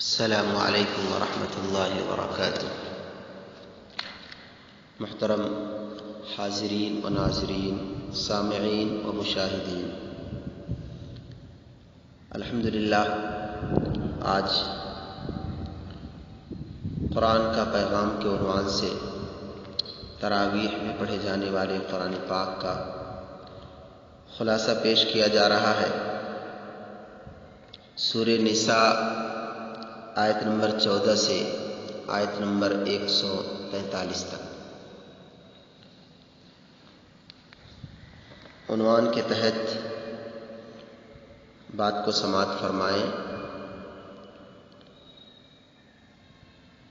السلام علیکم ورحمۃ اللہ وبرکاتہ۔ محترم حاضرین و ناظرین، سامعین و مشاہدین، الحمدللہ آج قرآن کا پیغام کے عنوان سے تراویح میں پڑھے جانے والے قرآن پاک کا خلاصہ پیش کیا جا رہا ہے۔ سورہ نساء آیت نمبر 14 سے آیت نمبر 145 تک۔ عنوان کے تحت بات کو سماعت فرمائیں۔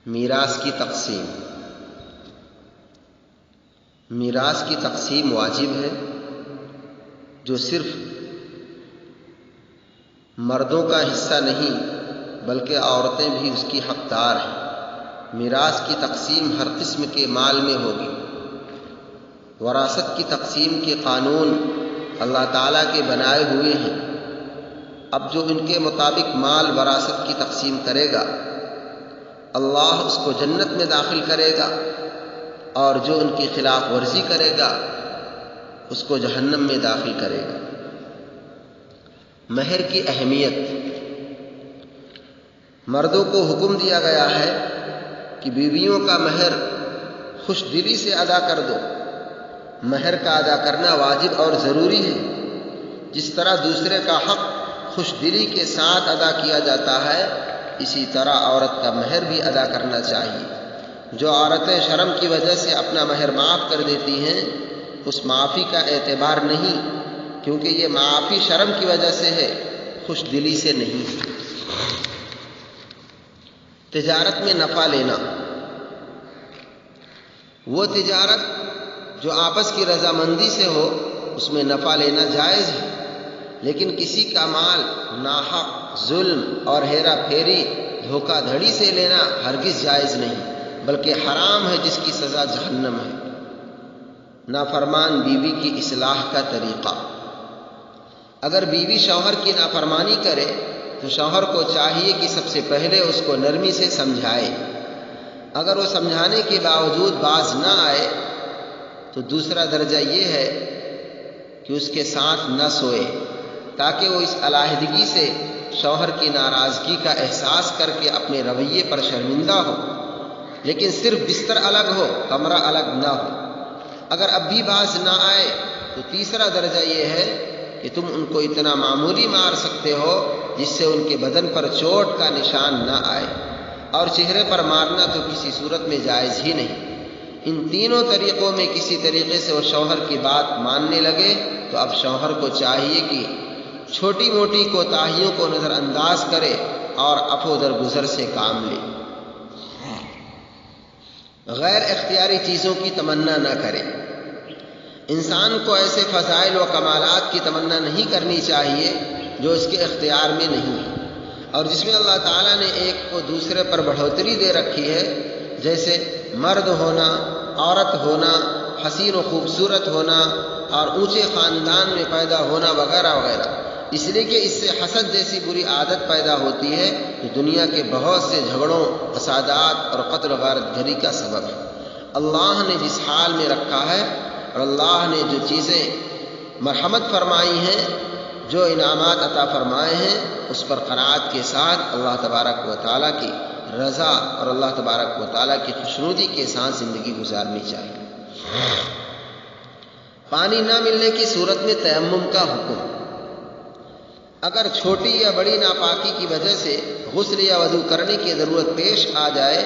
میراث کی تقسیم۔ میراث کی تقسیم واجب ہے، جو صرف مردوں کا حصہ نہیں بلکہ عورتیں بھی اس کی حقدار ہیں۔ میراث کی تقسیم ہر قسم کے مال میں ہوگی۔ وراثت کی تقسیم کے قانون اللہ تعالیٰ کے بنائے ہوئے ہیں۔ اب جو ان کے مطابق مال وراثت کی تقسیم کرے گا، اللہ اس کو جنت میں داخل کرے گا، اور جو ان کی خلاف ورزی کرے گا اس کو جہنم میں داخل کرے گا۔ مہر کی اہمیت۔ مردوں کو حکم دیا گیا ہے کہ بیویوں کا مہر خوش دلی سے ادا کر دو۔ مہر کا ادا کرنا واجب اور ضروری ہے۔ جس طرح دوسرے کا حق خوش دلی کے ساتھ ادا کیا جاتا ہے، اسی طرح عورت کا مہر بھی ادا کرنا چاہیے۔ جو عورتیں شرم کی وجہ سے اپنا مہر معاف کر دیتی ہیں، اس معافی کا اعتبار نہیں، کیونکہ یہ معافی شرم کی وجہ سے ہے، خوش دلی سے نہیں۔ تجارت میں نفع لینا۔ وہ تجارت جو آپس کی رضامندی سے ہو، اس میں نفع لینا جائز ہے، لیکن کسی کا مال ناحق، ظلم اور ہیرا پھیری، دھوکہ دھڑی سے لینا ہرگز جائز نہیں، بلکہ حرام ہے، جس کی سزا جہنم ہے۔ نافرمان بیوی کی اصلاح کا طریقہ۔ اگر بیوی شوہر کی نافرمانی کرے تو شوہر کو چاہیے کہ سب سے پہلے اس کو نرمی سے سمجھائے۔ اگر وہ سمجھانے کے باوجود باز نہ آئے تو دوسرا درجہ یہ ہے کہ اس کے ساتھ نہ سوئے، تاکہ وہ اس علیحدگی سے شوہر کی ناراضگی کا احساس کر کے اپنے رویے پر شرمندہ ہو، لیکن صرف بستر الگ ہو، کمرہ الگ نہ ہو۔ اگر اب بھی باز نہ آئے تو تیسرا درجہ یہ ہے کہ تم ان کو اتنا معمولی مار سکتے ہو جس سے ان کے بدن پر چوٹ کا نشان نہ آئے، اور چہرے پر مارنا تو کسی صورت میں جائز ہی نہیں۔ ان تینوں طریقوں میں کسی طریقے سے وہ شوہر کی بات ماننے لگے تو اب شوہر کو چاہیے کہ چھوٹی موٹی کوتاہیوں کو نظر انداز کرے اور عفو درگزر سے کام لے۔ غیر اختیاری چیزوں کی تمنا نہ کرے۔ انسان کو ایسے فضائل و کمالات کی تمنا نہیں کرنی چاہیے جو اس کے اختیار میں نہیں ہے، اور جس میں اللہ تعالیٰ نے ایک کو دوسرے پر بڑھوتری دے رکھی ہے، جیسے مرد ہونا، عورت ہونا، حسین و خوبصورت ہونا، اور اونچے خاندان میں پیدا ہونا وغیرہ وغیرہ، اس لیے کہ اس سے حسد جیسی بری عادت پیدا ہوتی ہے جو دنیا کے بہت سے جھگڑوں، فسادات اور قتل و غارت گری کا سبب ہے۔ اللہ نے جس حال میں رکھا ہے اور اللہ نے جو چیزیں مرحمت فرمائی ہیں، جو انعامات عطا فرمائے ہیں، اس پر قناعت کے ساتھ اللہ تبارک و تعالیٰ کی رضا اور اللہ تبارک و تعالیٰ کی خوشنودی کے ساتھ زندگی گزارنی چاہیے۔ پانی نہ ملنے کی صورت میں تیمم کا حکم۔ اگر چھوٹی یا بڑی ناپاکی کی وجہ سے غسل یا وضو کرنے کی ضرورت پیش آ جائے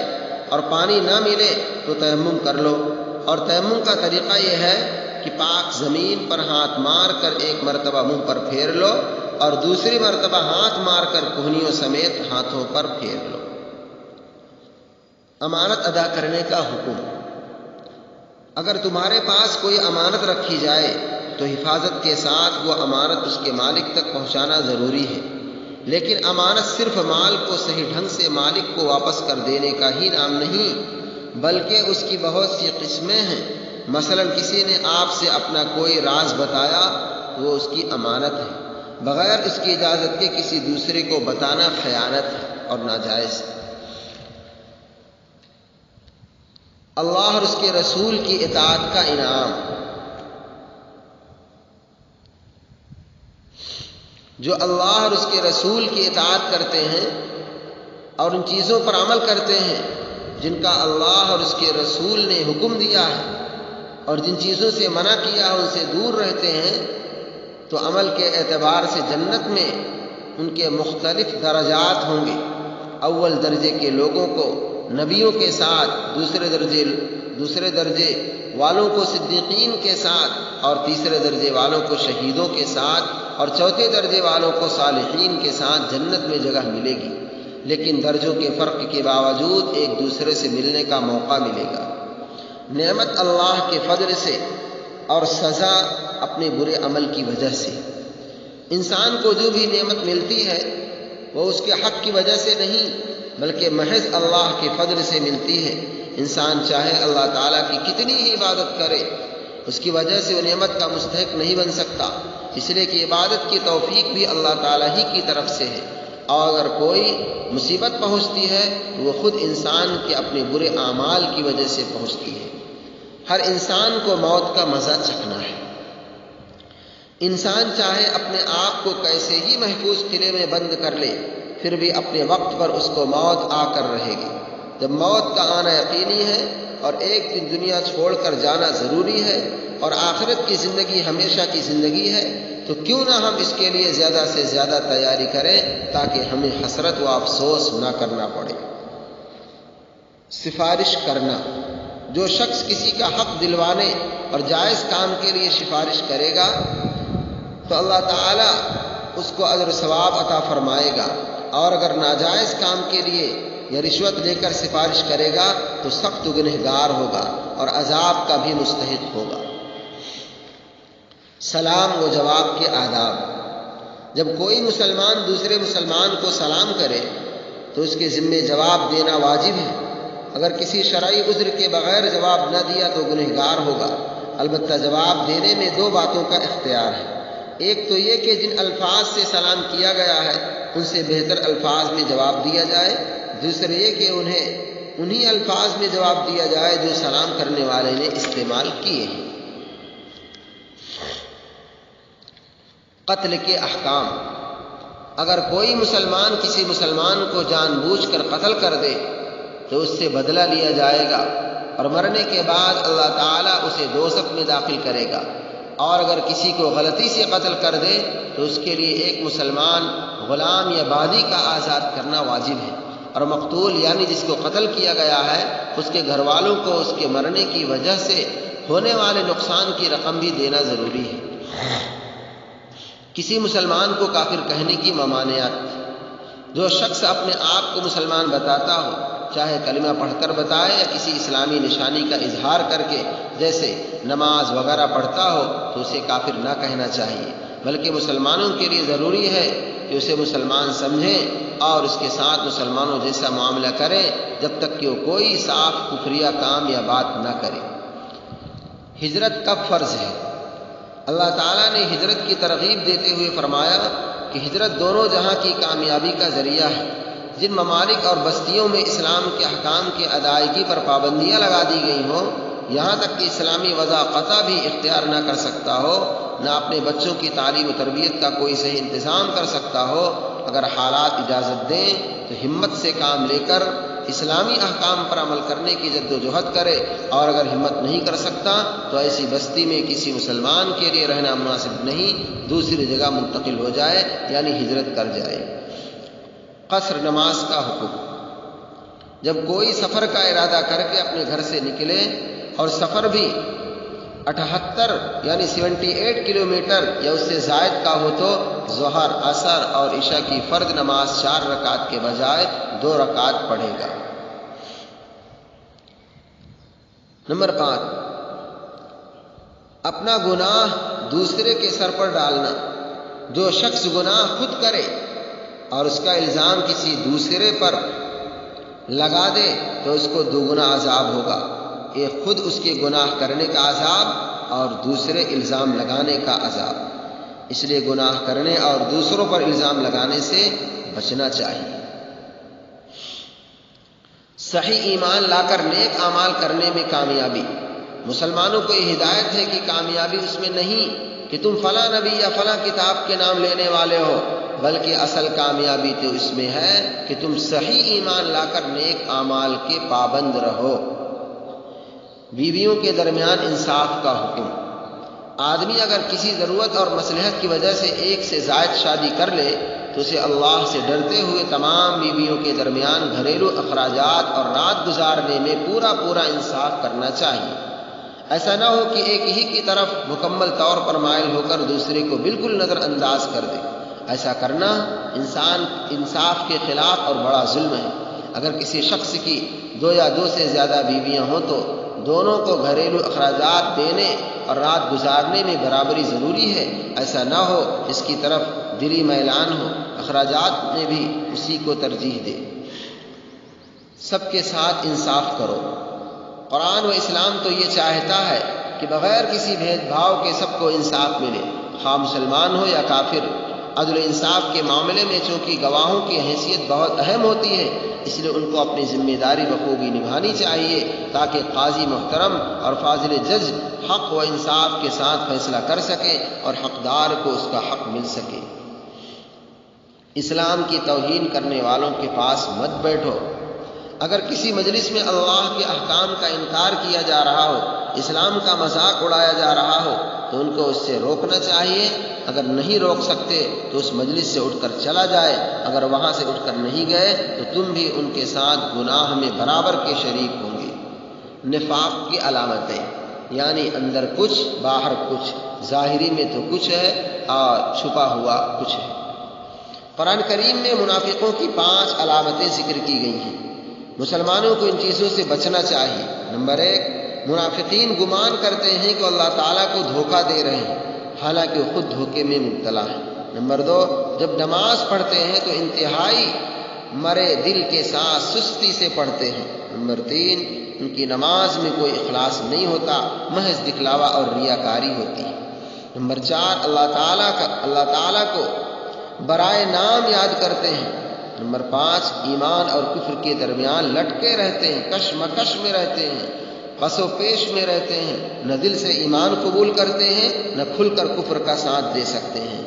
اور پانی نہ ملے تو تیمم کر لو، اور تیمم کا طریقہ یہ ہے کہ پاک زمین پر ہاتھ مار کر ایک مرتبہ منہ پر پھیر لو اور دوسری مرتبہ ہاتھ مار کر کہنیوں سمیت ہاتھوں پر پھیر لو۔ امانت ادا کرنے کا حکم۔ اگر تمہارے پاس کوئی امانت رکھی جائے تو حفاظت کے ساتھ وہ امانت اس کے مالک تک پہنچانا ضروری ہے، لیکن امانت صرف مال کو صحیح ڈھنگ سے مالک کو واپس کر دینے کا ہی نام نہیں، بلکہ اس کی بہت سی قسمیں ہیں۔ مثلا کسی نے آپ سے اپنا کوئی راز بتایا، وہ اس کی امانت ہے۔ بغیر اس کی اجازت کے کسی دوسرے کو بتانا خیانت ہے۔ اور ناجائز۔ اللہ اور اس کے رسول کی اطاعت کا انعام، جو اللہ اور اس کے رسول کی اطاعت کرتے ہیں اور ان چیزوں پر عمل کرتے ہیں جن کا اللہ اور اس کے رسول نے حکم دیا ہے، اور جن چیزوں سے منع کیا ہے ان سے دور رہتے ہیں، تو عمل کے اعتبار سے جنت میں ان کے مختلف درجات ہوں گے۔ اول درجے کے لوگوں کو نبیوں کے ساتھ، دوسرے درجے والوں کو صدیقین کے ساتھ، اور تیسرے درجے والوں کو شہیدوں کے ساتھ، اور چوتھے درجے والوں کو صالحین کے ساتھ جنت میں جگہ ملے گی۔ لیکن درجوں کے فرق کے باوجود ایک دوسرے سے ملنے کا موقع ملے گا۔ نعمت اللہ کے فضل سے اور سزا اپنے برے عمل کی وجہ سے۔ انسان کو جو بھی نعمت ملتی ہے وہ اس کے حق کی وجہ سے نہیں بلکہ محض اللہ کے فضل سے ملتی ہے۔ انسان چاہے اللہ تعالیٰ کی کتنی ہی عبادت کرے، اس کی وجہ سے وہ نعمت کا مستحق نہیں بن سکتا، اس لیے کہ عبادت کی توفیق بھی اللہ تعالیٰ ہی کی طرف سے ہے، اور اگر کوئی مصیبت پہنچتی ہے تو وہ خود انسان کے اپنے برے اعمال کی وجہ سے پہنچتی ہے۔ ہر انسان کو موت کا مزہ چکھنا ہے۔ انسان چاہے اپنے آپ کو کیسے ہی محفوظ قلعے میں بند کر لے، پھر بھی اپنے وقت پر اس کو موت آ کر رہے گی۔ جب موت کا آنا یقینی ہے اور ایک دن دنیا چھوڑ کر جانا ضروری ہے اور آخرت کی زندگی ہمیشہ کی زندگی ہے، تو کیوں نہ ہم اس کے لیے زیادہ سے زیادہ تیاری کریں تاکہ ہمیں حسرت و افسوس نہ کرنا پڑے۔ سفارش کرنا، جو شخص کسی کا حق دلوانے اور جائز کام کے لیے سفارش کرے گا تو اللہ تعالیٰ اس کو اجر و ثواب عطا فرمائے گا، اور اگر ناجائز کام کے لیے یا رشوت لے کر سفارش کرے گا تو سخت گنہگار ہوگا اور عذاب کا بھی مستحق ہوگا۔ سلام و جواب کے آداب، جب کوئی مسلمان دوسرے مسلمان کو سلام کرے تو اس کے ذمے جواب دینا واجب ہے۔ اگر کسی شرعی عذر کے بغیر جواب نہ دیا تو گنہگار ہوگا۔ البتہ جواب دینے میں دو باتوں کا اختیار ہے، ایک تو یہ کہ جن الفاظ سے سلام کیا گیا ہے ان سے بہتر الفاظ میں جواب دیا جائے، دوسرے یہ کہ انہی الفاظ میں جواب دیا جائے جو سلام کرنے والے نے استعمال کیے ہیں۔ قتل کے احکام، اگر کوئی مسلمان کسی مسلمان کو جان بوجھ کر قتل کر دے تو اس سے بدلہ لیا جائے گا، اور مرنے کے بعد اللہ تعالیٰ اسے دوزخ میں داخل کرے گا۔ اور اگر کسی کو غلطی سے قتل کر دے تو اس کے لیے ایک مسلمان غلام یا بادی کا آزاد کرنا واجب ہے، اور مقتول یعنی جس کو قتل کیا گیا ہے اس کے گھر والوں کو اس کے مرنے کی وجہ سے ہونے والے نقصان کی رقم بھی دینا ضروری ہے۔ کسی مسلمان کو کافر کہنے کی ممانعت، جو شخص اپنے آپ کو مسلمان بتاتا ہو، چاہے کلمہ پڑھ کر بتائے یا کسی اسلامی نشانی کا اظہار کر کے جیسے نماز وغیرہ پڑھتا ہو، تو اسے کافر نہ کہنا چاہیے، بلکہ مسلمانوں کے لیے ضروری ہے کہ اسے مسلمان سمجھیں اور اس کے ساتھ مسلمانوں جیسا معاملہ کریں جب تک کہ وہ کوئی صاف کفریہ کام یا بات نہ کرے۔ ہجرت کب فرض ہے؟ اللہ تعالیٰ نے ہجرت کی ترغیب دیتے ہوئے فرمایا کہ ہجرت دونوں جہاں کی کامیابی کا ذریعہ ہے۔ جن ممالک اور بستیوں میں اسلام کے احکام کی ادائیگی پر پابندیاں لگا دی گئی ہوں، یہاں تک کہ اسلامی وضع قطع بھی اختیار نہ کر سکتا ہو، نہ اپنے بچوں کی تعلیم و تربیت کا کوئی صحیح انتظام کر سکتا ہو، اگر حالات اجازت دیں تو ہمت سے کام لے کر اسلامی احکام پر عمل کرنے کی جد و جہد کرے، اور اگر ہمت نہیں کر سکتا تو ایسی بستی میں کسی مسلمان کے لیے رہنا مناسب نہیں، دوسری جگہ منتقل ہو جائے یعنی ہجرت کر جائے۔ قصر نماز کا حکم، جب کوئی سفر کا ارادہ کر کے اپنے گھر سے نکلے اور سفر بھی 78 یعنی 78 کلومیٹر یا اس سے زائد کا ہو تو ظہر، عصر اور عشاء کی فرض نماز 4 رکعت کے بجائے 2 رکعت پڑھے گا۔ نمبر 5، اپنا گناہ دوسرے کے سر پر ڈالنا، جو شخص گناہ خود کرے اور اس کا الزام کسی دوسرے پر لگا دے تو اس کو دوگنا عذاب ہوگا، ایک خود اس کے گناہ کرنے کا عذاب اور دوسرے الزام لگانے کا عذاب۔ اس لیے گناہ کرنے اور دوسروں پر الزام لگانے سے بچنا چاہیے۔ صحیح ایمان لا کر نیک اعمال کرنے میں کامیابی۔ مسلمانوں کو یہ ہدایت ہے کہ کامیابی اس میں نہیں کہ تم فلاں نبی یا فلاں کتاب کے نام لینے والے ہو، بلکہ اصل کامیابی تو اس میں ہے کہ تم صحیح ایمان لا کر نیک اعمال کے پابند رہو۔ بیویوں کے درمیان انصاف کا حکم۔ آدمی اگر کسی ضرورت اور مصلحت کی وجہ سے ایک سے زائد شادی کر لے تو اسے اللہ سے ڈرتے ہوئے تمام بیویوں کے درمیان گھریلو اخراجات اور رات گزارنے میں پورا انصاف کرنا چاہیے۔ ایسا نہ ہو کہ ایک ہی کی طرف مکمل طور پر مائل ہو کر دوسرے کو بالکل نظر انداز کر دے۔ ایسا کرنا انصاف کے خلاف اور بڑا ظلم ہے۔ اگر کسی شخص کی 2 یا 2 سے زیادہ بیویاں ہوں تو دونوں کو گھریلو اخراجات دینے اور رات گزارنے میں برابری ضروری ہے۔ ایسا نہ ہو اس کی طرف دلی میلان ہو، اخراجات میں بھی اسی کو ترجیح دے۔ سب کے ساتھ انصاف کرو۔ قرآن و اسلام تو یہ چاہتا ہے کہ بغیر کسی بھید بھاؤ کے سب کو انصاف ملے، خواہ مسلمان ہو یا کافر۔ عدل و انصاف کے معاملے میں چونکہ گواہوں کی حیثیت بہت اہم ہوتی ہے، اس لیے ان کو اپنی ذمہ داری بخوبی نبھانی چاہیے تاکہ قاضی محترم اور فاضل جج حق و انصاف کے ساتھ فیصلہ کر سکے اور حقدار کو اس کا حق مل سکے۔ اسلام کی توہین کرنے والوں کے پاس مت بیٹھو۔ اگر کسی مجلس میں اللہ کے احکام کا انکار کیا جا رہا ہو، اسلام کا مذاق اڑایا جا رہا ہو تو ان کو اس سے روکنا چاہیے۔ اگر نہیں روک سکتے تو اس مجلس سے اٹھ کر چلا جائے۔ اگر وہاں سے اٹھ کر نہیں گئے تو تم بھی ان کے ساتھ گناہ میں برابر کے شریک ہوں گے۔ نفاق کی علامتیں، یعنی اندر کچھ باہر کچھ، ظاہری میں تو کچھ ہے اور چھپا ہوا کچھ ہے۔ قرآن کریم میں منافقوں کی 5 علامتیں ذکر کی گئی ہیں۔ مسلمانوں کو ان چیزوں سے بچنا چاہیے۔ نمبر 1، منافقین گمان کرتے ہیں کہ اللہ تعالیٰ کو دھوکہ دے رہے ہیں، حالانکہ وہ خود دھوکے میں مبتلا ہیں۔ نمبر 2، جب نماز پڑھتے ہیں تو انتہائی مرے دل کے ساتھ سستی سے پڑھتے ہیں۔ نمبر 3، ان کی نماز میں کوئی اخلاص نہیں ہوتا، محض دکھلاوا اور ریاکاری ہوتی ہے۔ نمبر 4، اللہ تعالیٰ کو برائے نام یاد کرتے ہیں۔ نمبر 5، ایمان اور کفر کے درمیان لٹکے رہتے ہیں، کشمکش میں رہتے ہیں، پس و پیش میں رہتے ہیں، نہ دل سے ایمان قبول کرتے ہیں نہ کھل کر کفر کا ساتھ دے سکتے ہیں۔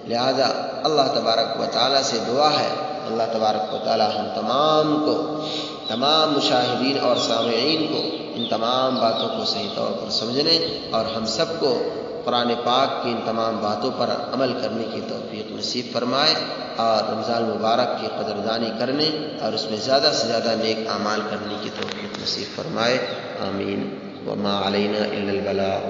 لہذا اللہ تبارک و تعالیٰ سے دعا ہے، اللہ تبارک و تعالیٰ ہم تمام مشاہدین اور سامعین کو ان تمام باتوں کو صحیح طور پر سمجھنے اور ہم سب کو قرآن پاک کی ان تمام باتوں پر عمل کرنے کی توفیق نصیب فرمائے، اور رمضان مبارک کی قدردانی کرنے اور اس میں زیادہ سے زیادہ نیک اعمال کرنے کی توفیق نصیب فرمائے۔ آمین۔ وما علینا الا البلاغ۔